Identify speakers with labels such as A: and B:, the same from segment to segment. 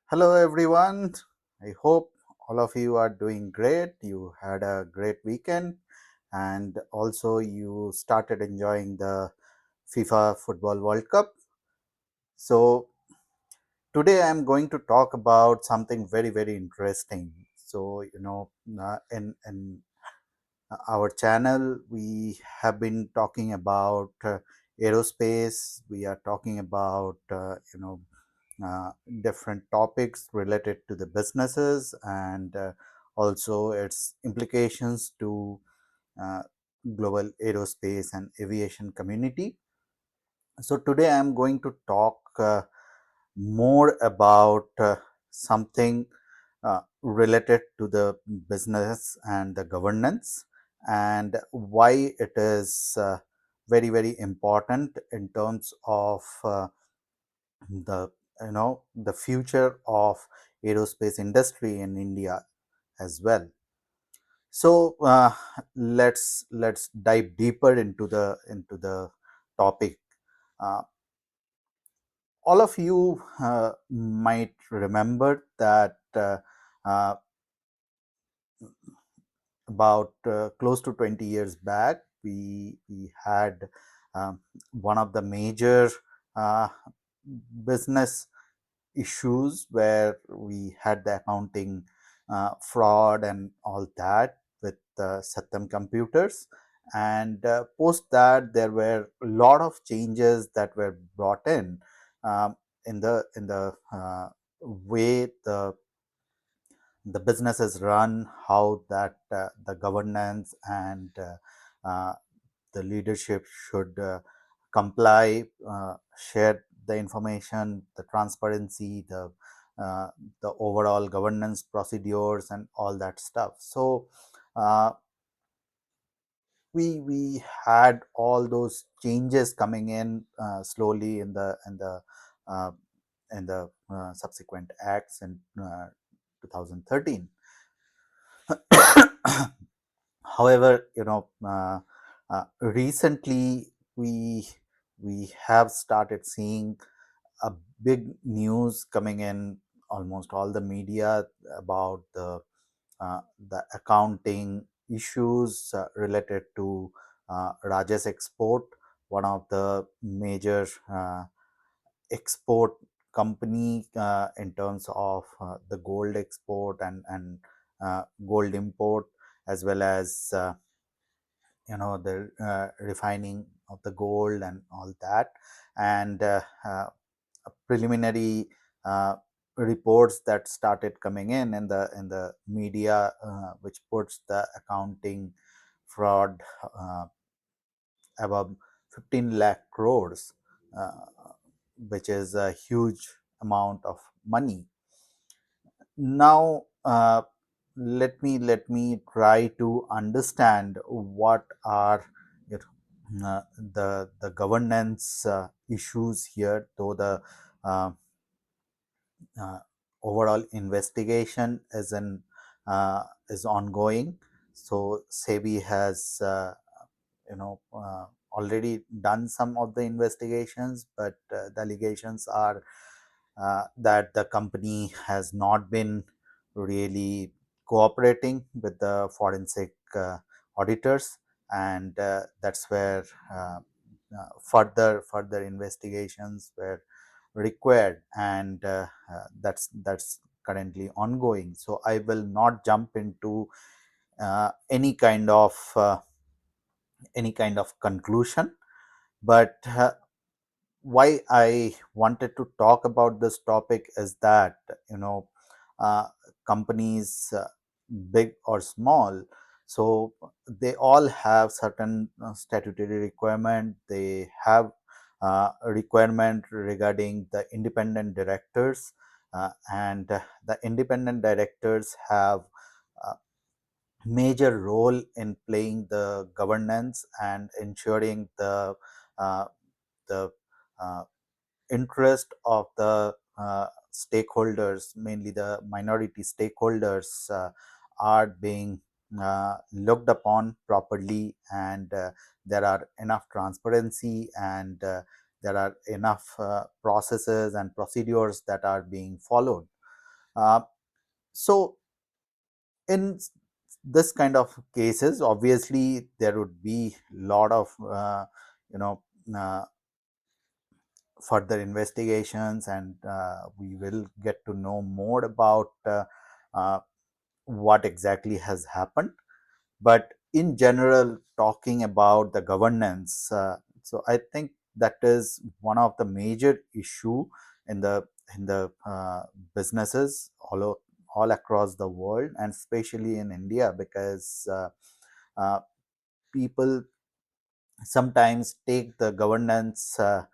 A: Hello, everyone. I hope all of you are doing great. You had a great weekend, and also you started enjoying the FIFA Football World Cup. So, today I'm going to talk about something very, very interesting. In our channel, we have been talking about aerospace. We are talking about, uh, different topics related to the businesses and also its implications to uh, global aerospace and aviation community. So today I'm going to talk more about something related to the business and the governance and why it is very, very important in terms of the the future of aerospace industry in India as well. So let's dive deeper into the topic. Uh, all of you might remember that uh, about close to 20 years back, we had one of the major uh, business issues where we had the accounting fraud and all that with Satyam computers. And post that, there were a lot of changes that were brought in the way the business is run, how that the governance and the leadership should comply, share the information, the transparency, uh, the overall governance procedures, and all that stuff. So uh, we had all those changes coming in slowly uh, in the subsequent acts in 2013. However, recently we have started seeing a big news coming in almost all the media about the accounting issues related to Rajesh Export, one of the major export company in terms of the gold export and gold import, as well as the refining of the gold and all that. And preliminary uh, reports that started coming in the media, which puts the accounting fraud above 15 lakh crores, uh, which is a huge amount of money. Now let me try to understand what are you the governance issues here, though the uh, uh, overall investigation is ongoing. So SEBI has already done some of the investigations, but the allegations are that the company has not been really cooperating with the forensic auditors, and that's where further investigations were required, and that's currently ongoing. So I will not jump into any kind of conclusion, but why I wanted to talk about this topic is that uh, companies, big or small, so they all have certain statutory requirement. They have a requirement regarding the independent directors, and the independent directors have a major role in playing the governance and ensuring uh, the uh, interest of the stakeholders, mainly the minority stakeholders, are being looked upon properly, and there are enough transparency, and there are enough processes and procedures that are being followed. Uh, so in this kind of cases, obviously there would be a lot of you know uh, further investigations, and we will get to know more about uh, what exactly has happened. But in general, talking about the governance, so I think that is one of the major issue in the businesses all across the world, and especially in India, because uh, people sometimes take the governance uh,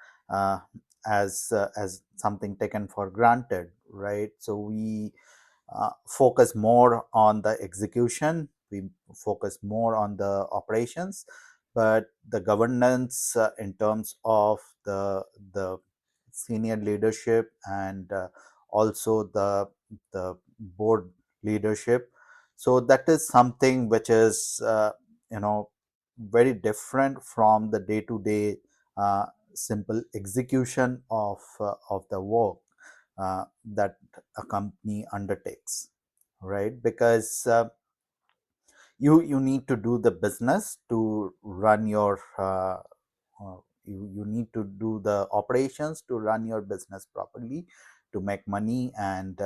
A: as something taken for granted, right? So we focus more on the execution, we focus more on the operations, but the governance in terms of the senior leadership, and also the board leadership, so that is something which is you know very different from the day to day simple execution of the work that a company undertakes, right? Because you need to do the business to run your you need to do the operations to run your business properly, to make money, and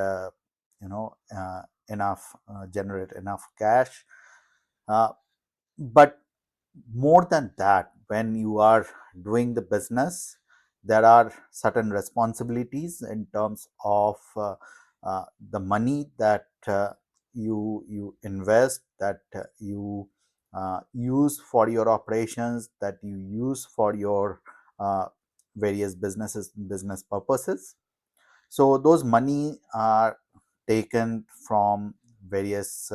A: you know enough generate enough cash. uh, but more than that, when you are doing the business, there are certain responsibilities in terms of the money that you invest, that you use for your operations, that you use for your uh, various business purposes. So those money are taken from various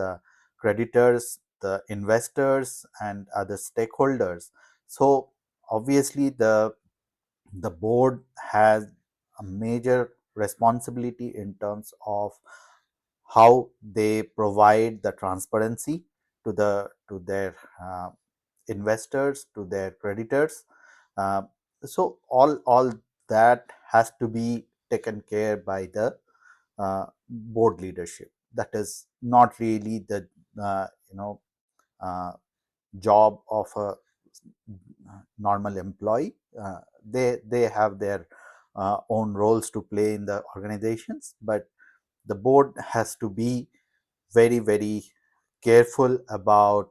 A: creditors, the investors, and other stakeholders. So obviously the board has a major responsibility in terms of how they provide the transparency to their investors, to their creditors. uh, so all that has to be taken care by the board leadership. That is not really the you know uh, job of a normal employee. They have their own roles to play in the organizations, but the board has to be very careful about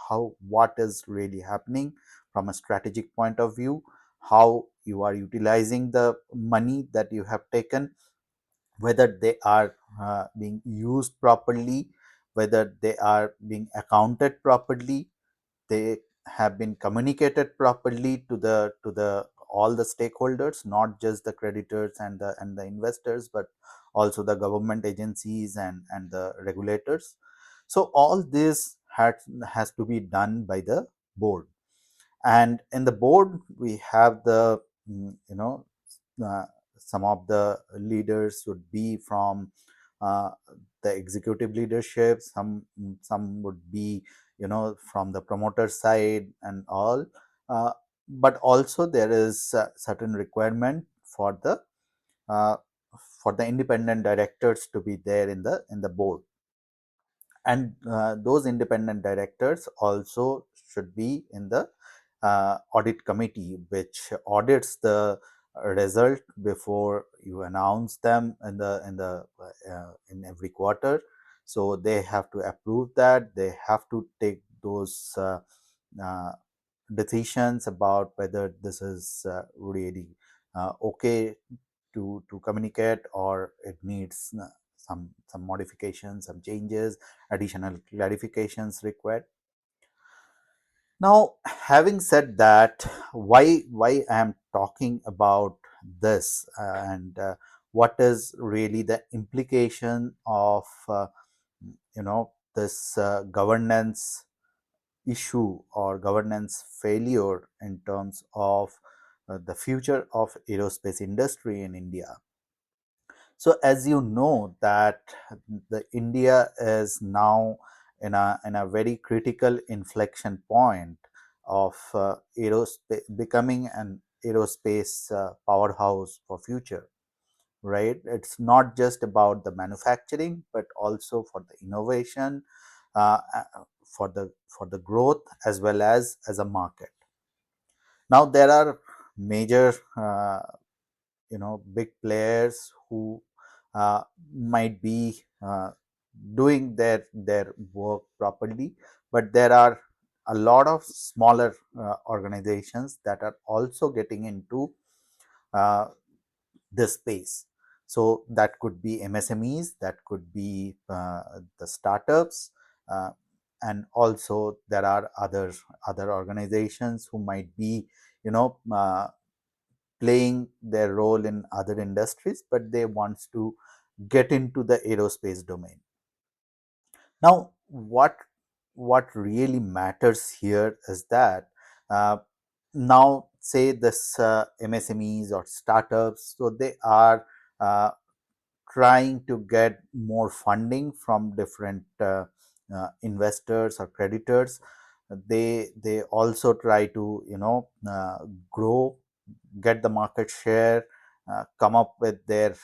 A: how what is really happening from a strategic point of view, how you are utilizing the money that you have taken, whether they are being used properly, whether they are being accounted properly, they have been communicated properly to the all the stakeholders, not just the creditors and the investors, but also the government agencies and the regulators. So all this has to be done by the board. And in the board we have the you know uh, some of the leaders would be from uh, the executive leadership, some would be from the promoter side and all. uh, but also there is certain requirement for the uh, independent directors to be there in the board. And those independent directors also should be in the audit committee, which audits the result before you announce them in every quarter. So they have to approve that, they have to take those uh, decisions about whether this is really okay to communicate, or it needs some modifications, some changes, additional clarifications required. Now, having said that, why I am talking about this, and what is really the implication of this governance issue or governance failure in terms of the future of aerospace industry in India. So as you know that the India is now in a very critical inflection point of aerospace becoming an aerospace powerhouse for future, right? It's not just about the manufacturing, but also for the innovation, for the growth, as well as a market. Now there are major big players who might be doing their work properly, but there are a lot of smaller organizations that are also getting into uh, this space. So that could be MSMEs, that could be the startups, uh, and also there are other organizations who might be you know playing their role in other industries, but they wants to get into the aerospace domain. Now, what really matters here is that uh, now say this MSMEs or startups, so they are uh, trying to get more funding from different investors or creditors. They also try to grow, get the market share, come up with their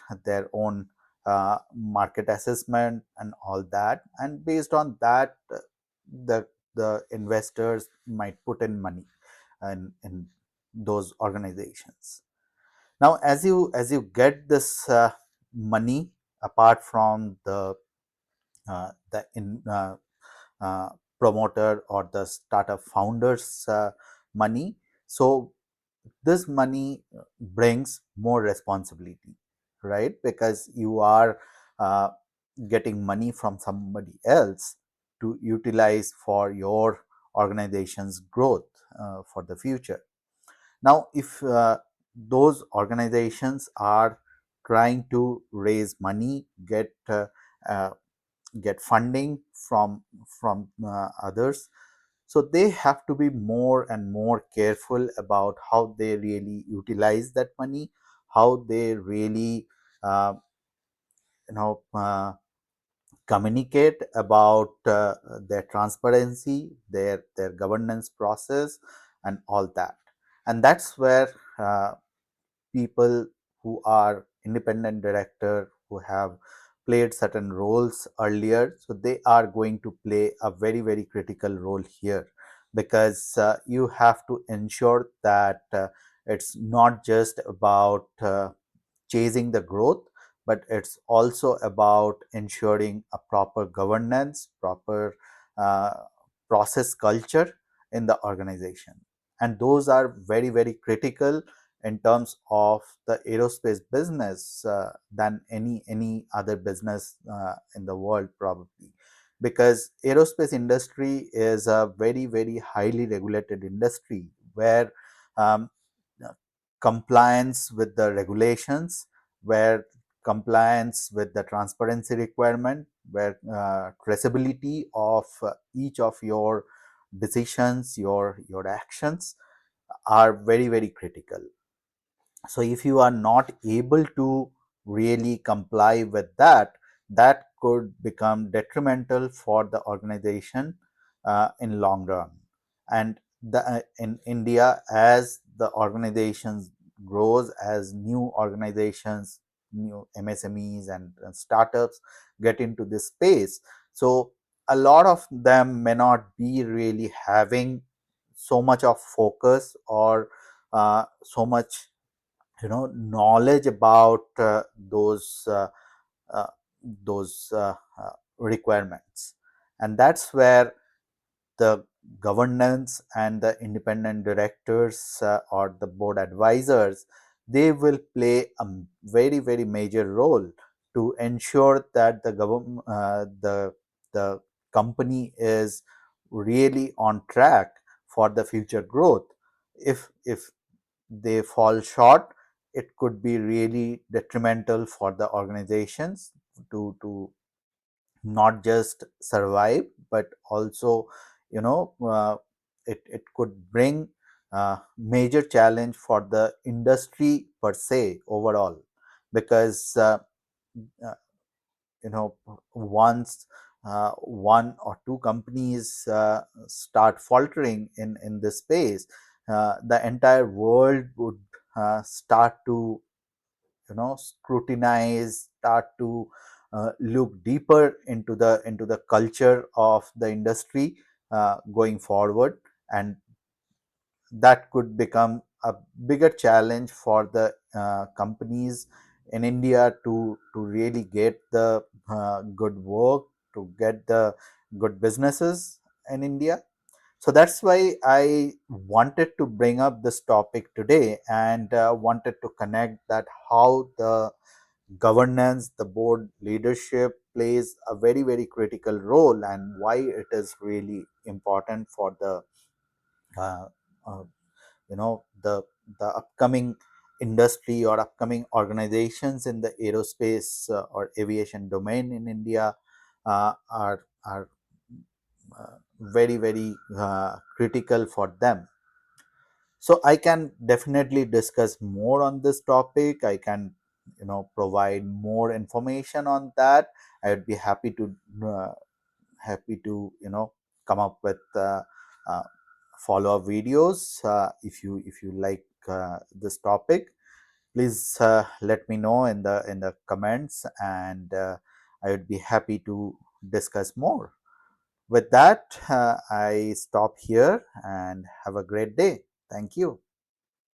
A: own market assessment and all that, and based on that, the the investors might put in money in those organizations. Now as you get this money, apart from the uh, promoter or the startup founders money, so this money brings more responsibility, right? Because you are uh, getting money from somebody else to utilize for your organization's growth for the future. Now if those organizations are trying to raise money, uh, get funding from others, so they have to be more and more careful about how they really utilize that money, how they really uh, you know communicate about their transparency, their governance process, and all that. And that's where people who are independent director, who have played certain roles earlier, so they are going to play a very very critical role here, because you have to ensure that it's not just about chasing the growth, but it's also about ensuring a proper governance, proper uh, process culture in the organization. And those are very very critical in terms of the aerospace business than any other business in the world, probably, because aerospace industry is a very very highly regulated industry where um, uh, compliance with the regulations, where compliance with the transparency requirement, where traceability of each of your decisions, your actions are very very critical. So if you are not able to really comply with that, that could become detrimental for the organization in long run. And in India, as the organizations grows, as new organizations, new MSMEs and startups get into this space, so a lot of them may not be really having so much of focus or so much knowledge about uh, those requirements. And that's where the governance and the independent directors or the board advisors, they will play a very very major role to ensure that the government the company is really on track for the future growth. If they fall short, it could be really detrimental for the organizations to not just survive, but also you know uh, it could bring major challenge for the industry per se overall, because uh, once one or two companies start faltering in this space, the entire world would start to scrutinize, start to look deeper into the culture of the industry going forward, and that could become a bigger challenge for the companies in India to really get the good work, to get the good businesses in India. So that's why I wanted to bring up this topic today, and wanted to connect that how the governance, the board leadership plays a very, very critical role, and why it is really important for the uh, uh, the upcoming industry or upcoming organizations in the aerospace or aviation domain in India are very, very critical for them. So I can definitely discuss more on this topic. I can provide more information on that. I would be uh, happy to come up with uh, follow-up videos. If you like this topic, please let me know in the comments, and I would be happy to discuss more. With that, I stop here and have a great day. Thank you.